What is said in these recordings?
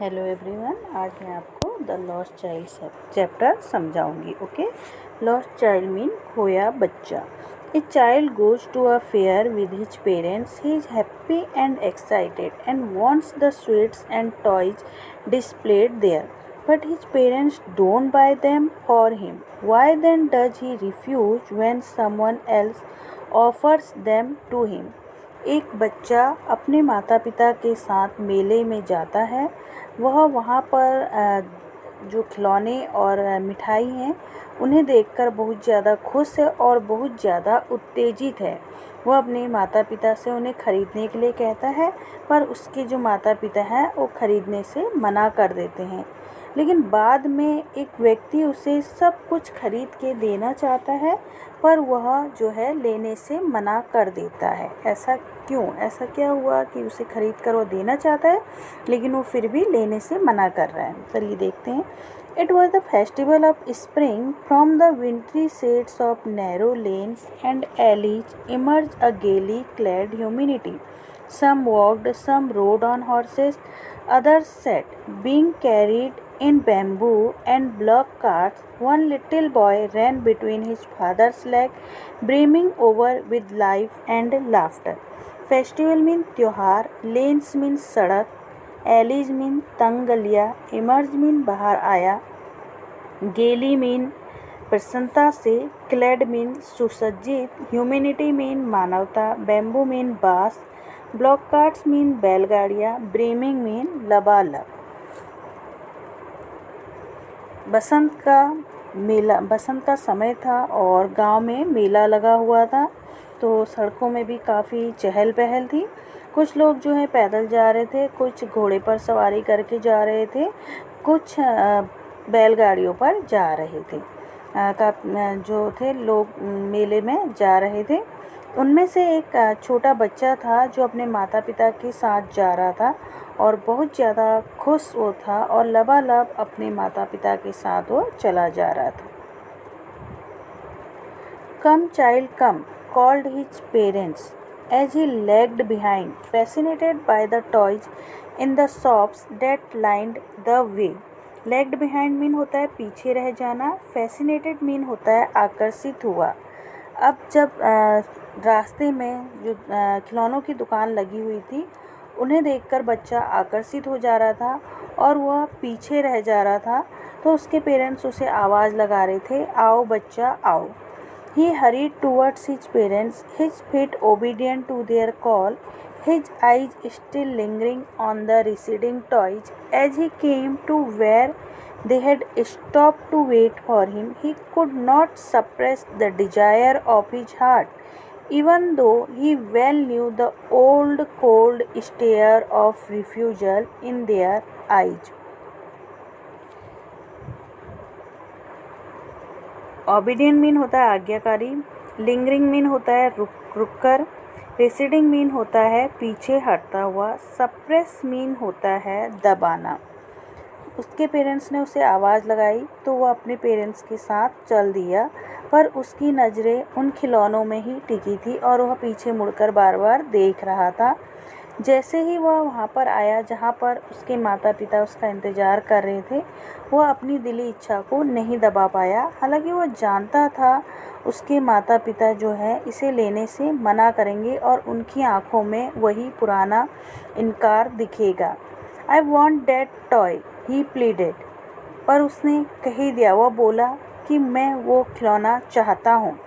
Hello everyone, आज मैं आपको द लॉस्ट चाइल्ड चैप्टर समझाऊंगी। ओके। लॉस्ट चाइल्ड मीन खोया बच्चा। A child goes to a fair with his parents. He is happy and excited and wants the sweets and toys displayed there, but his parents don't buy them for him. Why then does he refuse when someone else offers them to him? एक बच्चा अपने माता पिता के साथ मेले में जाता है। वह वहाँ पर जो खिलौने और मिठाई हैं उन्हें देखकर बहुत ज़्यादा खुश है और बहुत ज़्यादा उत्तेजित है। वह अपने माता पिता से उन्हें खरीदने के लिए कहता है, पर उसके जो माता पिता हैं वो खरीदने से मना कर देते हैं। लेकिन बाद में एक व्यक्ति उसे सब कुछ खरीद के देना चाहता है, पर वह जो है लेने से मना कर देता है। ऐसा क्यों? ऐसा क्या हुआ कि उसे खरीद कर वो देना चाहता है लेकिन वो फिर भी लेने से मना कर रहा है? चलिए देखते हैं। It was the festival of spring. From the wintry shades of narrow lanes and alleys emerged a gaily clad humanity. Some walked, some rode on horses, others sat, being carried in bamboo and block carts. One little boy ran between his father's legs, brimming over with life and laughter. Festival mean त्यौहार, lens mean सड़क, allies mean तंग गलियाँ, emerge mean बाहर आया, गेली mean प्रसन्नता से, clade mean सुसज्जित, humanity mean मानवता, बैम्बू मीन बाँस, ब्लॉक कार्ट्स मीन बैलगाड़ियाँ, ब्रीमिंग मीन लबालब। बसंत का समय था और गांव में मेला लगा हुआ था। तो सड़कों में भी काफ़ी चहल पहल थी। कुछ लोग जो है पैदल जा रहे थे, कुछ घोड़े पर सवारी करके जा रहे थे, कुछ बैलगाड़ियों पर जा रहे थे। जो थे लोग मेले में जा रहे थे। उनमें से एक छोटा बच्चा था जो अपने माता पिता के साथ जा रहा था और बहुत ज़्यादा खुश वो था और लबालब अपने माता पिता के साथ वो चला जा रहा था। Come child come, called his parents as he lagged behind, fascinated by the toys in the shops that lined the way. Lagged behind mean होता है पीछे रह जाना, fascinated मीन होता है आकर्षित हुआ। अब जब रास्ते में जो खिलौनों की दुकान लगी हुई थी उन्हें देखकर बच्चा आकर्षित हो जा रहा था और वह पीछे रह जा रहा था, तो उसके पेरेंट्स उसे आवाज़ लगा रहे थे, आओ बच्चा आओ। He hurried towards his parents, his feet obedient to their call, his eyes still lingering on the receding toys. As he came to where they had stopped to wait for him, he could not suppress the desire of his heart, even though he well knew the old cold stare of refusal in their eyes. Obedient mean होता है आज्ञाकारी, lingering mean होता है रुक कर, receding mean होता है पीछे हटता हुआ, सप्रेस मीन होता है दबाना। उसके पेरेंट्स ने उसे आवाज़ लगाई तो वह अपने पेरेंट्स के साथ चल दिया, पर उसकी नज़रें उन खिलौनों में ही टिकी थी और वह पीछे मुड़कर बार बार देख रहा था। जैसे ही वह वहाँ पर आया जहाँ पर उसके माता पिता उसका इंतज़ार कर रहे थे, वह अपनी दिली इच्छा को नहीं दबा पाया। हालांकि वह जानता था उसके माता पिता जो है इसे लेने से मना करेंगे और उनकी आंखों में वही पुराना इनकार दिखेगा। I want that toy, he pleaded. पर उसने कह ही दिया, वह बोला कि मैं वो खिलौना चाहता हूँ।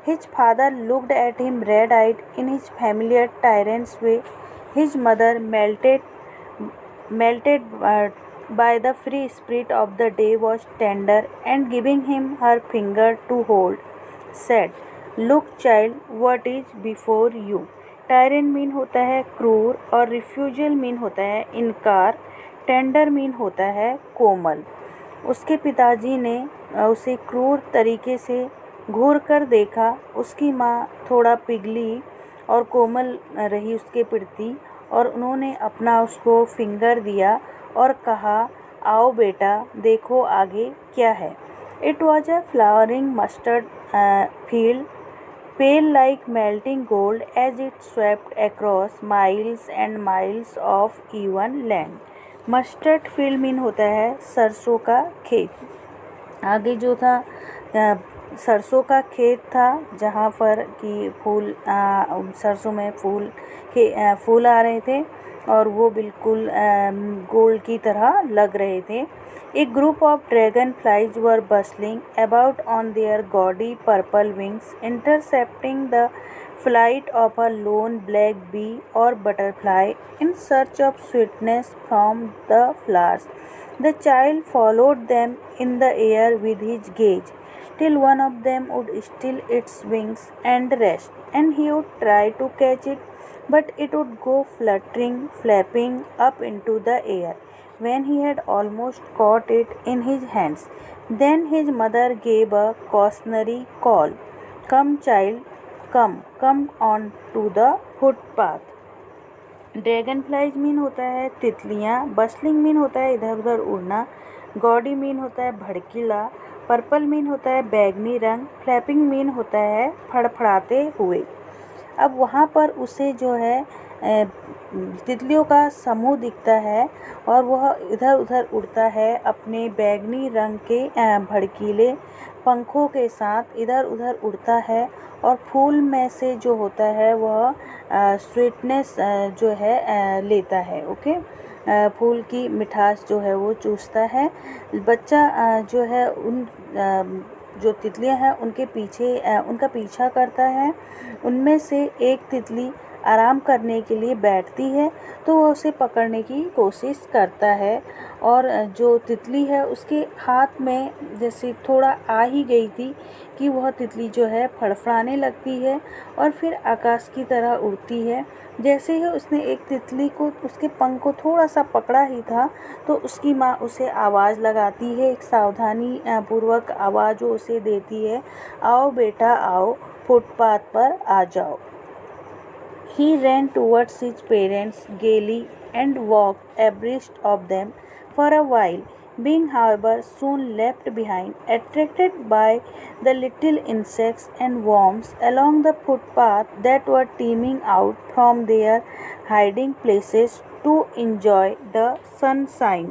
His father looked at him red eyed in his familiar tyrant's way. His mother, melted by the free spirit of the day, was tender, and giving him her finger to hold, said, "Look, child, what is before you." Tyrant mean होता है क्रूर और refusal mean होता है इनकार, tender mean होता है कोमल। उसके पिताजी ने उसे क्रूर तरीके से घूर कर देखा। उसकी माँ थोड़ा पिघली और कोमल रही उसके प्रति और उन्होंने अपना उसको फिंगर दिया और कहा, आओ बेटा देखो आगे क्या है। It was a flowering mustard field, pale like melting gold as it swept across miles and miles of even land. Mustard field mean होता है सरसों का खेत। आगे जो था सरसों का खेत था जहाँ पर कि सरसों में फूल आ रहे थे और वो बिल्कुल गोल्ड की तरह लग रहे थे। A group of dragonflies were bustling about on their gaudy purple wings, intercepting the flight of a lone black bee or butterfly in search of sweetness from the flowers. The child followed them in the air with his gaze, till one of them would still its wings and rest, and he would try to catch it, but it would go fluttering, flapping up into the air. When he had almost caught it in his hands, then his mother gave a cautionary call. Come, child, come on to the footpath. Dragon flies mean होता है तितलियाँ, bustling mean होता है इधर उधर उड़ना, gaudy mean होता है भड़कीला, पर्पल मीन होता है बैगनी रंग, फ्लैपिंग मीन होता है फड़फड़ाते हुए। अब वहाँ पर उसे जो है तितलियों का समूह दिखता है और वह इधर उधर उड़ता है अपने बैगनी रंग के भड़कीले पंखों के साथ इधर उधर उड़ता है और फूल में से जो होता है वह स्वीटनेस जो है लेता है। ओके, फूल की मिठास जो है वो चूसता है। बच्चा जो है उन जो तितलियां हैं उनका पीछा करता है। उनमें से एक तितली आराम करने के लिए बैठती है तो वह उसे पकड़ने की कोशिश करता है और जो तितली है उसके हाथ में जैसे थोड़ा आ ही गई थी कि वह तितली जो है फड़फड़ाने लगती है और फिर आकाश की तरह उड़ती है। जैसे ही उसने एक तितली को उसके पंख को थोड़ा सा पकड़ा ही था तो उसकी माँ उसे आवाज़ लगाती है, एक सावधानी पूर्वक आवाज़ वो उसे देती है, आओ बेटा आओ, फुटपाथ पर आ जाओ। He ran towards his parents gaily and walked abreast of them for a while, being however soon left behind, attracted by the little insects and worms along the footpath that were teeming out from their hiding places to enjoy the sunshine.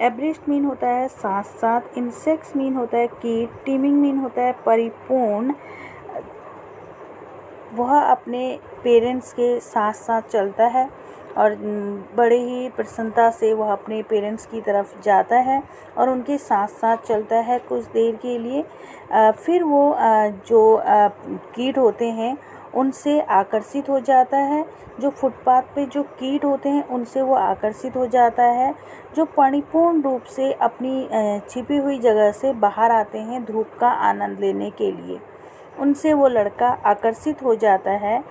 Abreast mean होता है साथ साथ, insects mean होता है कीट, teeming mean होता है परिपूर्ण। वह अपने पेरेंट्स के साथ साथ चलता है और बड़े ही प्रसन्नता से वह अपने पेरेंट्स की तरफ जाता है और उनके साथ साथ चलता है कुछ देर के लिए। फिर वो जो कीट होते हैं उनसे आकर्षित हो जाता है। जो फुटपाथ पे जो कीट होते हैं उनसे वो आकर्षित हो जाता है, जो परिपूर्ण रूप से अपनी छिपी हुई जगह से बाहर आते हैं धूप का आनंद लेने के लिए, उनसे वो लड़का आकर्षित हो जाता है।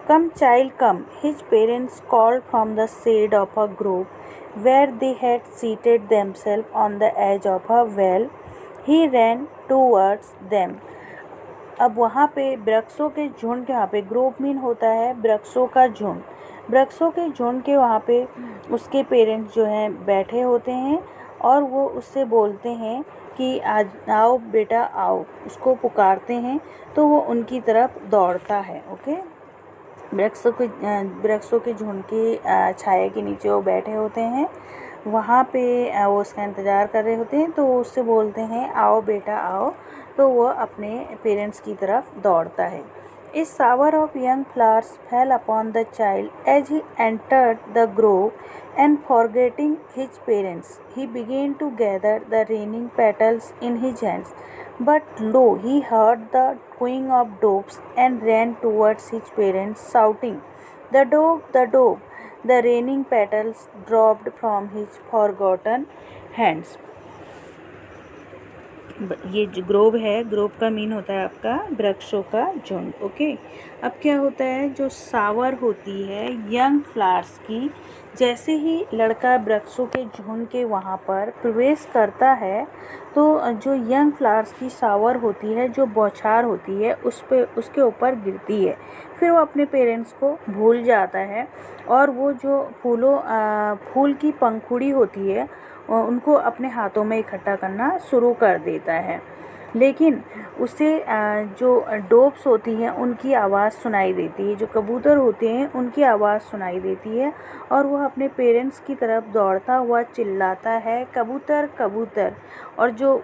Come child come, his parents called from the shade of a grove where they had seated themselves on the edge of a well. He ran towards them. अब वहाँ पे वृक्षों के झुंड के, वहाँ पे ग्रोव मीन होता है वृक्षों का झुंड, वृक्षों के झुंड के वहाँ पे उसके पेरेंट्स जो हैं बैठे होते हैं और वो उससे बोलते हैं कि आज आओ बेटा आओ, उसको पुकारते हैं तो वो उनकी तरफ दौड़ता है। ओके, वृक्षों के झुंड की छाया के नीचे वो बैठे होते हैं, वहाँ पे वो उसका इंतज़ार कर रहे होते हैं तो वो उससे बोलते हैं आओ बेटा आओ, तो वो अपने पेरेंट्स की तरफ दौड़ता है। A shower of young flowers fell upon the child as he entered the grove, and forgetting his parents, he began to gather the raining petals in his hands. But lo, he heard the cooing of doves and ran towards his parents, shouting, "The dove, the dove!" The raining petals dropped from his forgotten hands. ये जो Grove है, Grove का mean होता है आपका वृक्षों का झुंड। ओके, अब क्या होता है, जो सावर होती है यंग फ्लावर्स की, जैसे ही लड़का वृक्षों के झुंड के वहाँ पर प्रवेश करता है तो जो यंग फ्लावर्स की सावर होती है, जो बौछार होती है, उसके ऊपर गिरती है। फिर वो अपने पेरेंट्स को भूल जाता है और वो जो फूल की पंखुड़ी होती है उनको अपने हाथों में इकट्ठा करना शुरू कर देता है। लेकिन उसे जो डोव्स होती हैं उनकी आवाज़ सुनाई देती है, जो कबूतर होते हैं उनकी आवाज़ सुनाई देती है और वह अपने पेरेंट्स की तरफ दौड़ता हुआ चिल्लाता है, कबूतर कबूतर। और जो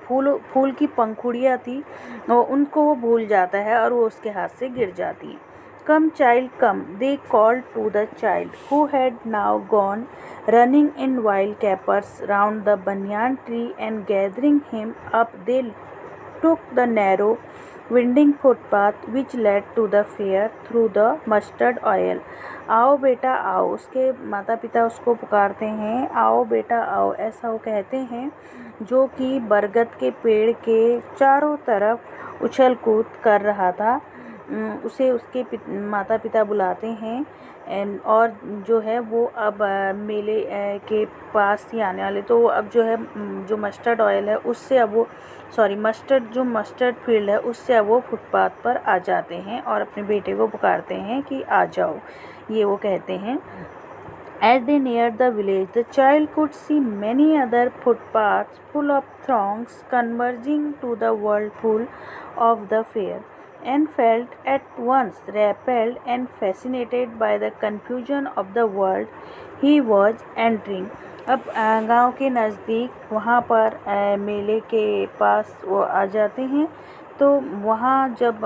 फूल की पंखुड़ियाँ थी उनको वो भूल जाता है और वो उसके हाथ से गिर जाती हैं। Come child come, they called to the child who had now gone running in wild capers round the banyan tree and gathering him up they took the narrow winding footpath which led to the fair through the mustard oil। आओ बेटा आओ, उसके माता पिता उसको पुकारते हैं, आओ बेटा आओ, ऐसा वो कहते हैं, जो कि बरगद के पेड़ के चारों तरफ उछल कूद कर रहा था। उसे उसके माता पिता बुलाते हैं और जो है वो अब मेले के पास ही आने वाले, तो अब जो है जो मस्टर्ड ऑयल है उससे अब वो मस्टर्ड फील्ड है उससे अब वो फुटपाथ पर आ जाते हैं और अपने बेटे को पुकारते हैं कि आ जाओ, ये वो कहते हैं। As they neared the village, the child could see many other footpaths full of throngs converging to the whirlpool of the fair, and felt at once repelled and fascinated by the confusion of the world he was entering। अब गांव के नज़दीक वहाँ पर मेले के पास वो आ जाते हैं, तो वहाँ जब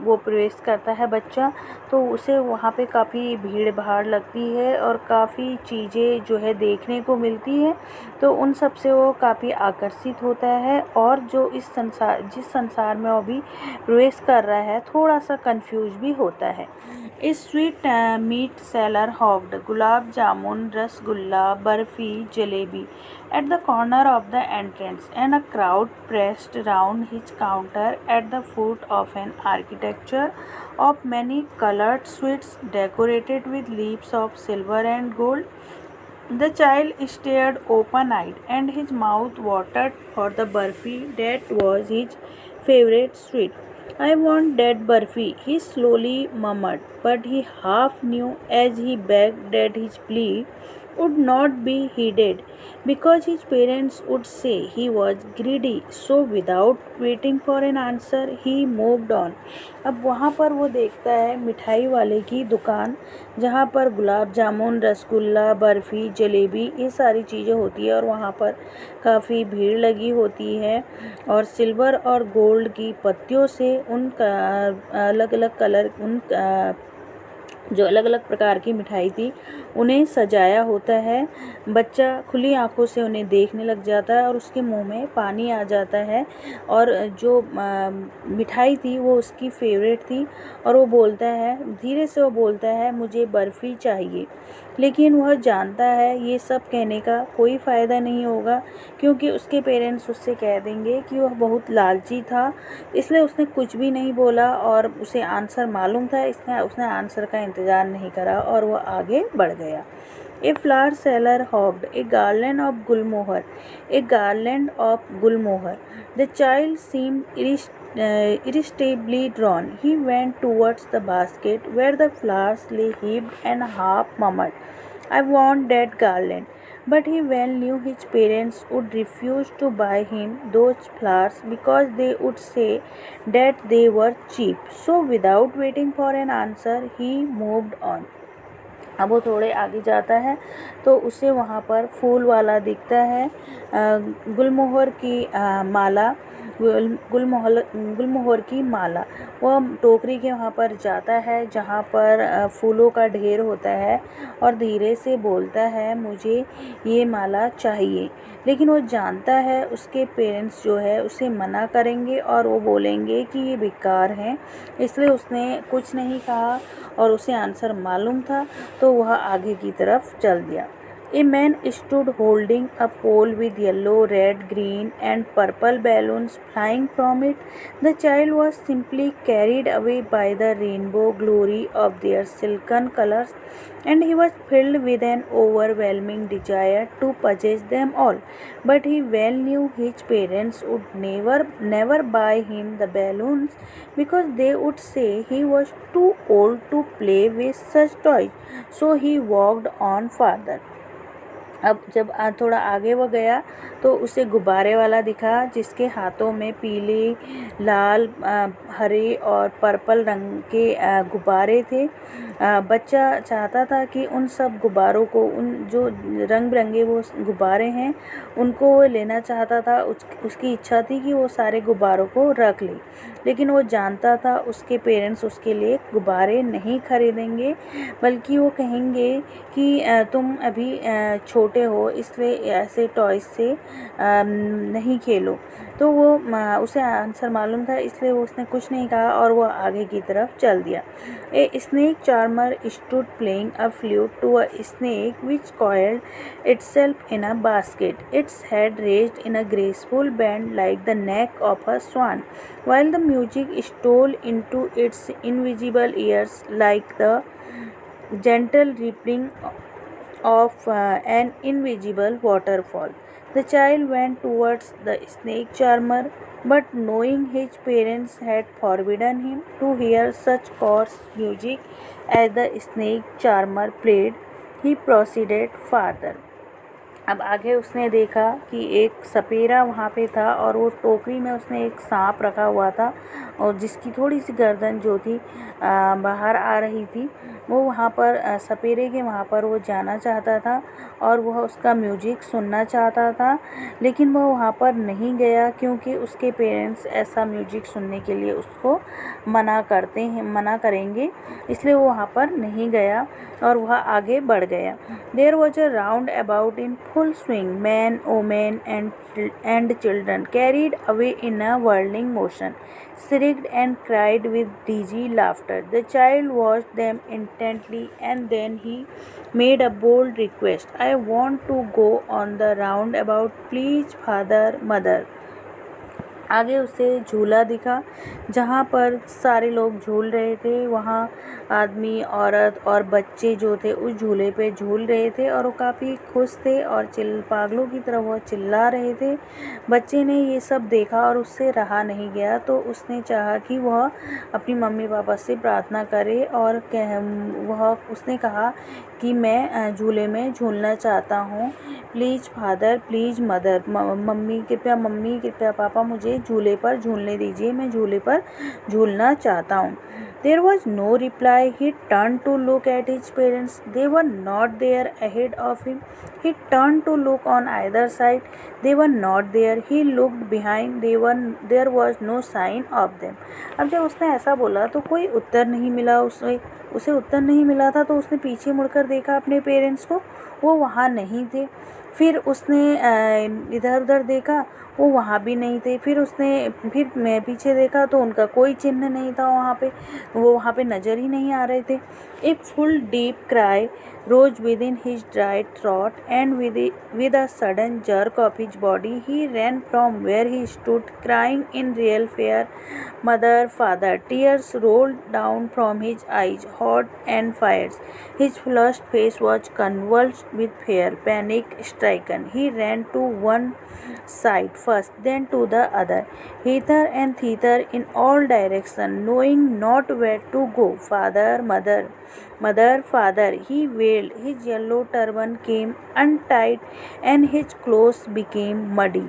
वो प्रवेश करता है बच्चा, तो उसे वहाँ पे काफ़ी भीड़ भाड़ लगती है और काफ़ी चीज़ें जो है देखने को मिलती है, तो उन सब से वो काफ़ी आकर्षित होता है और जो जिस संसार में वो अभी प्रवेश कर रहा है थोड़ा सा कंफ्यूज भी होता है। इस sweet meat seller hawked gulab jamun, rasgulla, barfi, jalebi at the corner of the entrance, and a crowd pressed round his counter at the foot of an architecture of many colored sweets decorated with leaves of silver and gold। The child stared open-eyed, and his mouth watered for the burfi that was his favorite sweet। I want that burfi, he slowly murmured, but he half knew as he begged that his plea would not be heeded, because his parents would say he was greedy, so without waiting for an answer he moved on। अब वहाँ पर वो देखता है मिठाई वाले की दुकान, जहाँ पर गुलाब जामुन, रसगुल्ला, बर्फ़ी, जलेबी ये सारी चीज़ें होती है और वहाँ पर काफ़ी भीड़ लगी होती है और सिल्वर और गोल्ड की पत्तियों से उन अलग अलग कलर जो अलग अलग प्रकार की मिठाई थी उन्हें सजाया होता है। बच्चा खुली आंखों से उन्हें देखने लग जाता है और उसके मुंह में पानी आ जाता है, और जो मिठाई थी वो उसकी फेवरेट थी और वो बोलता है, धीरे से वो बोलता है, मुझे बर्फ़ी चाहिए। लेकिन वह जानता है ये सब कहने का कोई फ़ायदा नहीं होगा, क्योंकि उसके पेरेंट्स उससे कह देंगे कि वह बहुत लालची था, इसलिए उसने कुछ भी नहीं बोला और उसे आंसर मालूम था, इसलिए उसने आंसर का इंतज़ार नहीं करा और वह आगे बढ़ गया। A flower seller hawked a garland of gulmohar. The child seemed irresistibly drawn. He went towards the basket where the flowers lay heaped and half murmured, I want that garland. But he well knew his parents would refuse to buy him those flowers because they would say that they were cheap. So without waiting for an answer, he moved on। अब वो थोड़े आगे जाता है तो उसे वहाँ पर फूल वाला दिखता है, गुलमोहर की माला, गुलमोहर की माला। वह टोकरी के वहाँ पर जाता है जहाँ पर फूलों का ढेर होता है और धीरे से बोलता है, मुझे ये माला चाहिए। लेकिन वो जानता है उसके पेरेंट्स जो है उसे मना करेंगे और वो बोलेंगे कि ये बेकार हैं, इसलिए उसने कुछ नहीं कहा और उसे आंसर मालूम था, तो वह आगे की तरफ चल दिया। A man stood holding a pole with yellow, red, green and purple balloons flying from it. The child was simply carried away by the rainbow glory of their silken colors, and he was filled with an overwhelming desire to possess them all. But he well knew his parents would never buy him the balloons, because they would say he was too old to play with such toys. So he walked on further। अब जब थोड़ा आगे वो गया तो उसे गुब्बारे वाला दिखा जिसके हाथों में पीले, लाल, हरे और पर्पल रंग के गुब्बारे थे। बच्चा चाहता था कि उन सब गुब्बारों को, उन जो रंग बिरंगे वो गुब्बारे हैं, उनको वो लेना चाहता था। उसकी इच्छा थी कि वो सारे गुब्बारों को रख ले, लेकिन वो जानता था उसके पेरेंट्स उसके लिए गुब्बारे नहीं खरीदेंगे, बल्कि वो कहेंगे कि तुम अभी छोटे हो, इसलिए ऐसे टॉयज से नहीं खेलो। तो वो उसे आंसर मालूम था, इसलिए वो उसने कुछ नहीं कहा और वो आगे की तरफ चल दिया। A snake charmer stood playing a flute to a snake which coiled itself in a basket, its head raised in a graceful bend like the neck of a swan, while the music stole into its invisible ears like the gentle rippling of an invisible waterfall. The child went towards the snake charmer, but knowing his parents had forbidden him to hear such coarse music as the snake charmer played, he proceeded farther. अब आगे उसने देखा कि एक सपेरा वहाँ पे था और वो टोकरी में उसने एक सांप रखा हुआ था और जिसकी थोड़ी सी गर्दन जो थी बाहर आ रही थी। वो वहाँ पर सपेरे के वहाँ पर वो जाना चाहता था और वह उसका म्यूजिक सुनना चाहता था, लेकिन वह वहाँ पर नहीं गया क्योंकि उसके पेरेंट्स ऐसा म्यूजिक सुनने के लिए उसको मना करेंगे, इसलिए वो वहाँ पर नहीं गया और वह आगे बढ़ गया। There was a roundabout in full swing, men, women, and children carried away in a whirling motion, shrieked and cried with dizzy laughter. The child watched them intently and then he made a bold request. I want to go on the roundabout, please, father, mother. आगे उसे झूला दिखा जहाँ पर सारे लोग झूल रहे थे। वहाँ आदमी, औरत और बच्चे जो थे उस झूले पे झूल रहे थे और वो काफ़ी खुश थे और पागलों की तरह वह चिल्ला रहे थे। बच्चे ने ये सब देखा और उससे रहा नहीं गया, तो उसने चाहा कि वह अपनी मम्मी पापा से प्रार्थना करे और उसने कहा कि मैं झूले में झूलना चाहता हूँ, please father, please mother, mummy कृपया पापा मुझे झूले पर झूलने दीजिए, मैं झूले पर झूलना चाहता हूँ। There was no reply. He turned to look at his parents. They were not there ahead of him. He turned to look on either side. They were not there. He looked behind. There was no sign of them. अब जब उसने ऐसा बोला तो कोई उत्तर नहीं मिला, उसे उत्तर नहीं मिला था, तो उसने पीछे मुड़कर देखा अपने पेरेंट्स को, वो वहाँ नहीं थे। फिर उसने इधर उधर देखा, वो वहाँ भी नहीं थे। फिर मैं पीछे देखा तो उनका कोई चिन्ह नहीं था वहाँ पे, वो वहाँ पे नज़र ही नहीं आ रहे थे। A full deep cry rose within his dry throat, and with a sudden jerk of his body, he ran from where he stood, crying in real fear, "Mother, father!" Tears rolled down from his eyes, hot and fierce. His flushed face was convulsed with fear. Panic stricken, he ran to one side first, then to the other, hither and thither in all directions, knowing not where to go. "Father, mother! Mother, father!" he wailed. His yellow turban came untied and his clothes became muddy.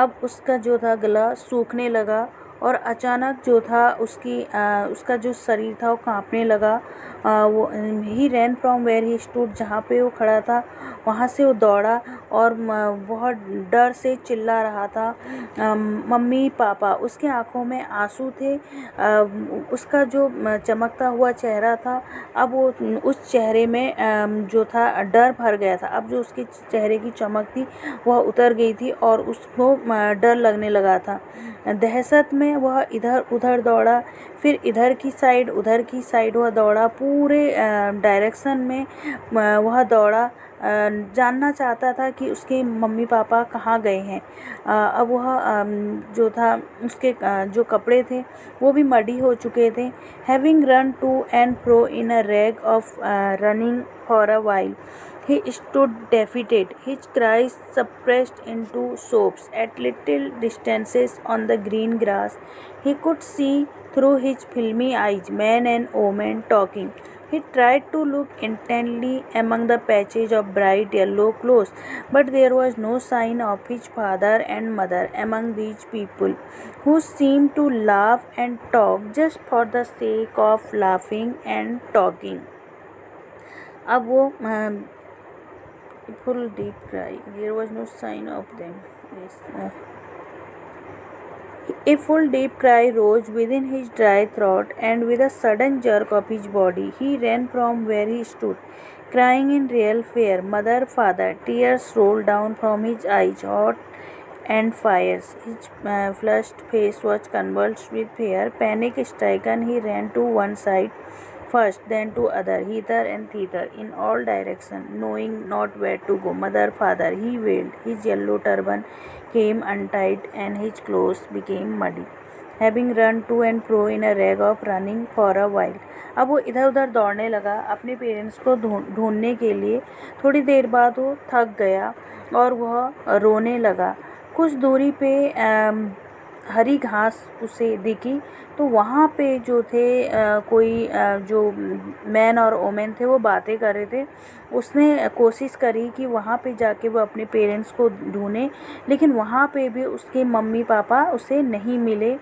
अब उसका जो था गला सूखने लगा और अचानक जो था उसका जो शरीर था वो कांपने लगा। वो he ran from where he stood, जहाँ पे वो खड़ा था वहाँ से वो दौड़ा और बहुत डर से चिल्ला रहा था, "मम्मी, पापा!" उसके आंखों में आंसू थे। उसका जो चमकता हुआ चेहरा था, अब वो उस चेहरे में जो था डर भर गया था। अब जो उसके चेहरे की चमक थी वह उतर गई थी और उसको डर लगने लगा था। दहशत में वह इधर उधर दौड़ा, फिर इधर की साइड उधर की साइड वह दौड़ा, पूरे डायरेक्शन में वह दौड़ा, जानना चाहता था कि उसके मम्मी पापा कहाँ गए हैं। अब वह जो था उसके जो कपड़े थे वो भी मडी हो चुके थे। Having run to and fro in a rag of running for a while, he stood defeated, his cries suppressed into sobs. At little distances on the green grass, he could see through his filmy eyes men and women talking. He tried to look intently among the patches of bright yellow clothes, but there was no sign of his father and mother among these people, who seemed to laugh and talk just for the sake of laughing and talking. अब वो full deep cry. There was no sign of them. Yes. A full deep cry rose within his dry throat, and with a sudden jerk of his body, he ran from where he stood, crying in real fear, "Mother, father!" Tears rolled down from his eyes, hot and fierce. His flushed face was convulsed with fear. Panic stricken, he ran to one side first, then to other, hither and thither, in all directions, knowing not where to go. "Mother, father!" he wailed. His yellow turban came untied, and his clothes became muddy, having run to and fro in a rag of running for a while. अब वो इधर उधर दौड़ने लगा अपने parents को ढूंढने के लिए। थोड़ी देर बाद वो थक गया और वह रोने लगा। कुछ दूरी पे हरी घास उसे दिखी, तो वहाँ पे जो थे कोई जो मैन और वोमेन थे वो बातें कर रहे थे। उसने कोशिश करी कि वहाँ पे जाके वो अपने पेरेंट्स को ढूंढे, लेकिन वहाँ पे भी उसके मम्मी पापा उसे नहीं मिले।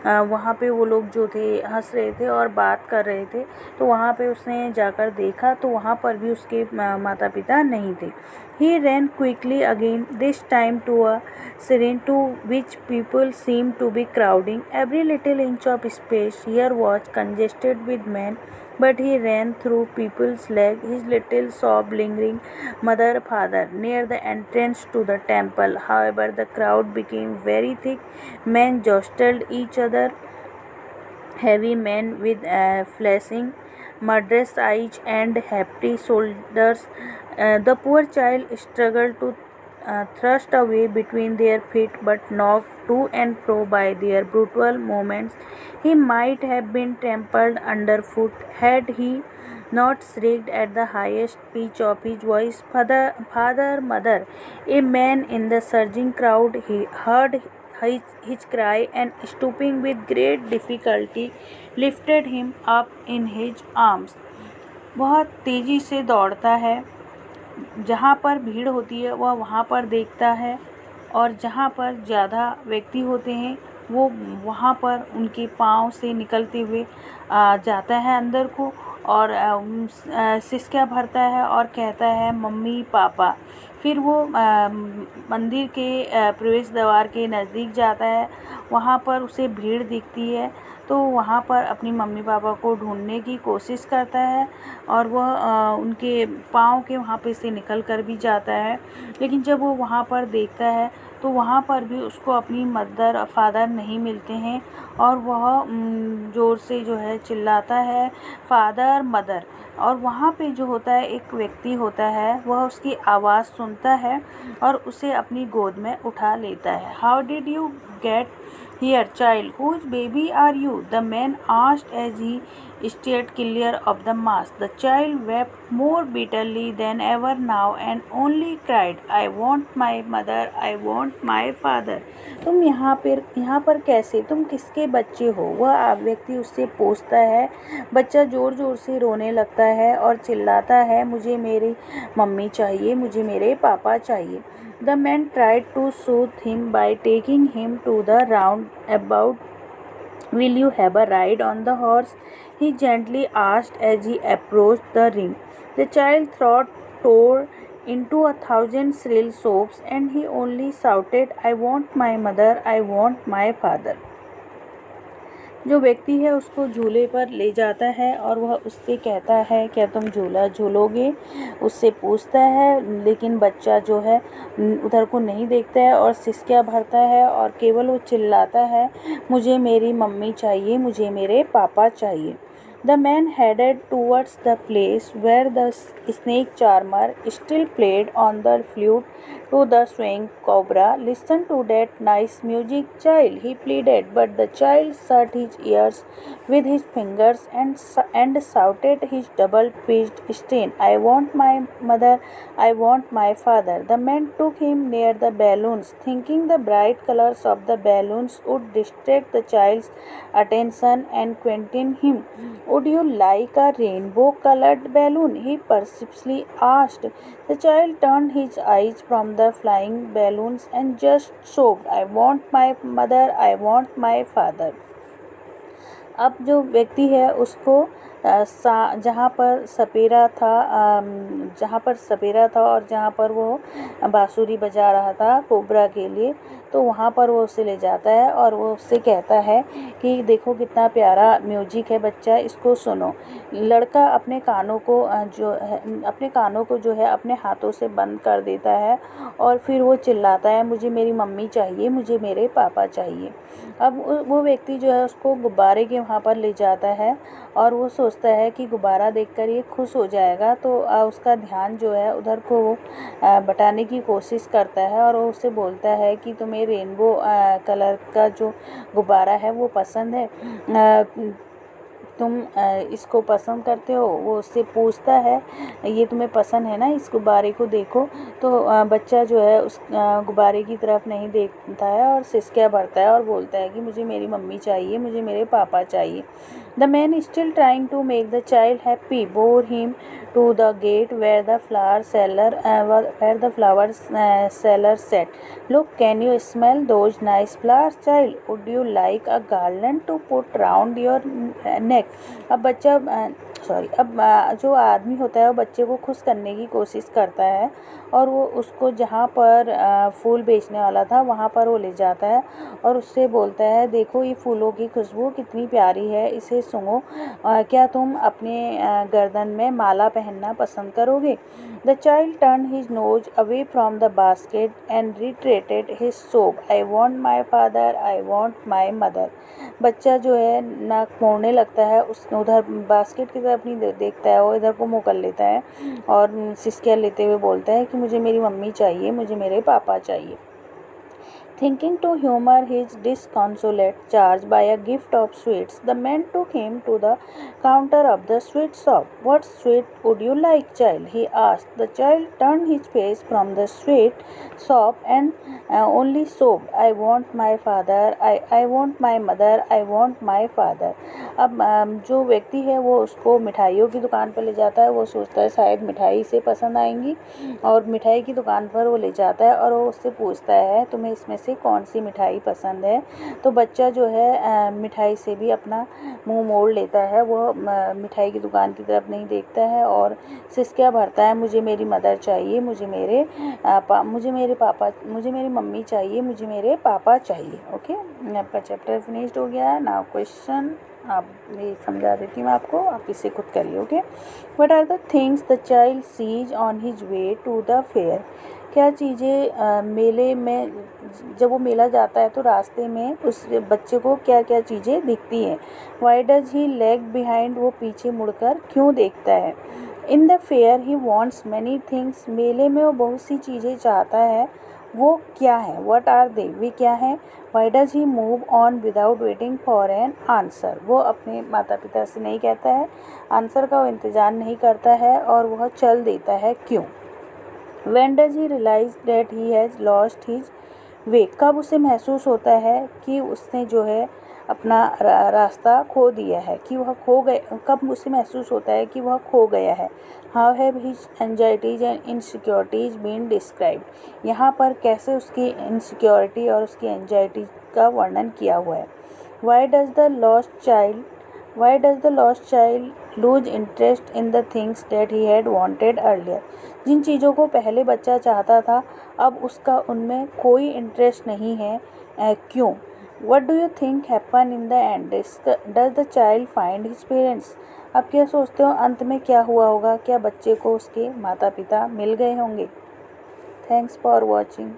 वहाँ पे वो लोग जो थे हंस रहे थे और बात कर रहे थे, तो वहाँ पे उसने जाकर देखा तो वहाँ पर भी उसके माता पिता नहीं थे। He ran quickly again, this time to a serene to which people seemed to be crowding. Every little inch of space here was congested with men, but he ran through people's legs, his little sob lingering, "Mother, father!" near the entrance to the temple. However, the crowd became very thick. Men jostled each other, heavy men with flashing, murderous eyes and hefty shoulders. The poor child struggled to thrust away between their feet, but knocked to and fro by their brutal movements, he might have been trampled underfoot had he not shrieked at the highest pitch of his voice, "Father, father, mother!" A man in the surging crowd he heard his cry, and stooping with great difficulty lifted him up in his arms. बहुत तेज़ी से दौड़ता है, जहाँ पर भीड़ होती है वह वहाँ पर देखता है, और जहाँ पर ज़्यादा व्यक्ति होते हैं वो वहाँ पर उनके पाँव से निकलते हुए जाता है अंदर को, और सिसकियाँ भरता है और कहता है, "मम्मी, पापा!" फिर वो मंदिर के प्रवेश द्वार के नज़दीक जाता है। वहाँ पर उसे भीड़ दिखती है, तो वहाँ पर अपनी मम्मी पापा को ढूंढने की कोशिश करता है, और वह उनके पाँव के वहाँ पे से निकल कर भी जाता है। लेकिन जब वो वहाँ पर देखता है तो वहाँ पर भी उसको अपनी मदर फादर नहीं मिलते हैं, और वह ज़ोर से जो है चिल्लाता है, "फादर, मदर!" और वहाँ पे जो होता है एक व्यक्ति होता है, वह उसकी आवाज़ सुनता है और उसे अपनी गोद में उठा लेता है। "How did you get here, child? Whose baby are you?" the man asked as he steered clear of the mass. The child wept more bitterly than ever now and only cried, "I want my mother, I want my father." "तुम यहाँ पर कैसे? तुम किसके बच्चे हो?" वह व्यक्ति उससे पूछता है। बच्चा ज़ोर ज़ोर से रोने लगता है और चिल्लाता है, "मुझे मेरी मम्मी चाहिए, मुझे मेरे पापा चाहिए." The man tried to soothe him by taking him to the roundabout. "Will you have a ride on the horse?" he gently asked as he approached the ring. The child's throat tore into 1,000 shrill sobs, and he only shouted, "I want my mother, I want my father." जो व्यक्ति है उसको झूले पर ले जाता है और वह उससे कहता है, "क्या तुम झूला झूलोगे?" उससे पूछता है, लेकिन बच्चा जो है उधर को नहीं देखता है और सिसकियाँ भरता है और केवल वो चिल्लाता है, "मुझे मेरी मम्मी चाहिए, मुझे मेरे पापा चाहिए." The man headed towards the place where the snake charmer still played on the flute to the swing cobra. Listen to that nice music, child, he pleaded, but the child shut his ears with his fingers and shouted his double-pitched strain, I want my mother, I want my father. The man took him near the balloons, thinking the bright colors of the balloons would distract the child's attention and quieten him. Would you like a rainbow-colored balloon? He persistently asked. The child turned his eyes from the flying balloons and just sobbed, I want my mother, I want my father. अब जो व्यक्ति है उसको जहाँ पर सपेरा था और जहाँ पर वो बांसुरी बजा रहा था कोबरा के लिए, तो वहाँ पर वो उसे ले जाता है और वो उससे कहता है कि देखो कितना प्यारा म्यूजिक है बच्चा, इसको सुनो। लड़का अपने कानों को जो है अपने हाथों से बंद कर देता है और फिर वो चिल्लाता है, मुझे मेरी मम्मी चाहिए, मुझे मेरे पापा चाहिए। अब वो व्यक्ति जो है उसको गुब्बारे के वहाँ पर ले जाता है और वो सोचता है कि गुब्बारा देखकर ये खुश हो जाएगा, तो उसका ध्यान जो है उधर को वो बटाने की कोशिश करता है और वो उससे बोलता है कि तुम्हें रेनबो कलर का जो गुब्बारा है वो पसंद है, तुम इसको पसंद करते हो। वो उससे पूछता है ये तुम्हें पसंद है ना, इस गुब्बारे को देखो। तो बच्चा जो है उस गुब्बारे की तरफ नहीं देखता है और सिसकियाँ भरता है और बोलता है कि मुझे मेरी मम्मी चाहिए, मुझे मेरे पापा चाहिए। The man, still trying to make the child happy, bore him to the gate where the flower seller said, look, can you smell those nice flowers, child? Would you like a garland to put round your neck? अब जो आदमी होता है वो बच्चे को खुश करने की कोशिश करता है और वो उसको जहाँ पर फूल बेचने वाला था वहाँ पर वो ले जाता है और उससे बोलता है, देखो ये फूलों की खुशबू कितनी प्यारी है, इसे सूंघो, क्या तुम अपने गर्दन में माला पहनना पसंद करोगे? The child turned his nose away from the basket and reiterated his sob, I want my father, I want my mother. बच्चा जो है नाक मोड़ने लगता है, उस उधर बास्केट की तरफ नहीं देखता है, वो इधर को मुँह कर लेता है और सिसकियाँ लेते हुए बोलता है कि मुझे मेरी मम्मी चाहिए, मुझे मेरे पापा चाहिए। Thinking to humor his disconsolate charge by a gift of sweets, the man took him to the counter of the sweet shop. What sweet would you like, child? He asked. The child turned his face from the sweet shop and only sobbed, I want my father, I want my mother, I want my father. अब जो व्यक्ति है वो उसको मिठाइयों की दुकान पर ले जाता है, वो सोचता है शायद मिठाई इसे पसंद आएंगी और मिठाई की दुकान पर वो ले जाता है और वो उससे पूछता है तुम्हें इसमें से कौन सी मिठाई पसंद है। तो बच्चा जो है मिठाई से भी अपना मुंह मोड़ लेता है, वो मिठाई की दुकान की तरफ नहीं देखता है और सिसकियाँ भरता है, मुझे मेरी मदर चाहिए, मुझे मेरी मम्मी चाहिए, मुझे मेरे पापा चाहिए। ओके, आपका चैप्टर फिनिश्ड हो गया है। नाउ क्वेश्चन आप ये समझा देती हूँ आपको, आप इसे खुद करिए। Okay, what are the things the child sees on his way to the fair? क्या चीज़ें मेले में, जब वो मेला जाता है तो रास्ते में उस बच्चे को क्या क्या चीज़ें दिखती हैं? Why does he lag behind? वो पीछे मुड़कर क्यों देखता है? In the fair he wants many things. मेले में वो बहुत सी चीज़ें चाहता है, वो क्या है? What are they? वे क्या हैं? Why does he move on without waiting for an answer? वो अपने माता पिता से नहीं कहता है, आंसर का वो इंतज़ार नहीं करता है और वह चल देता है, क्यों? When does he realize that he has lost his way? कब उसे महसूस होता है कि उसने जो है अपना रास्ता खो दिया है, कि वह खो गए? कब उसे महसूस होता है कि वह खो गया है? How have his anxieties and insecurities been described? यहाँ पर कैसे उसकी इनसिक्योरिटी और उसकी एंजाइटी का वर्णन किया हुआ है? Why does the lost child lose interest in the things that he had wanted earlier? जिन चीज़ों को पहले बच्चा चाहता था अब उसका उनमें कोई इंटरेस्ट नहीं है, क्यों? What do you think happened in the end? Does the child find his parents? आप क्या सोचते हो अंत में क्या हुआ होगा? क्या बच्चे को उसके माता पिता मिल गए होंगे? Thanks for watching.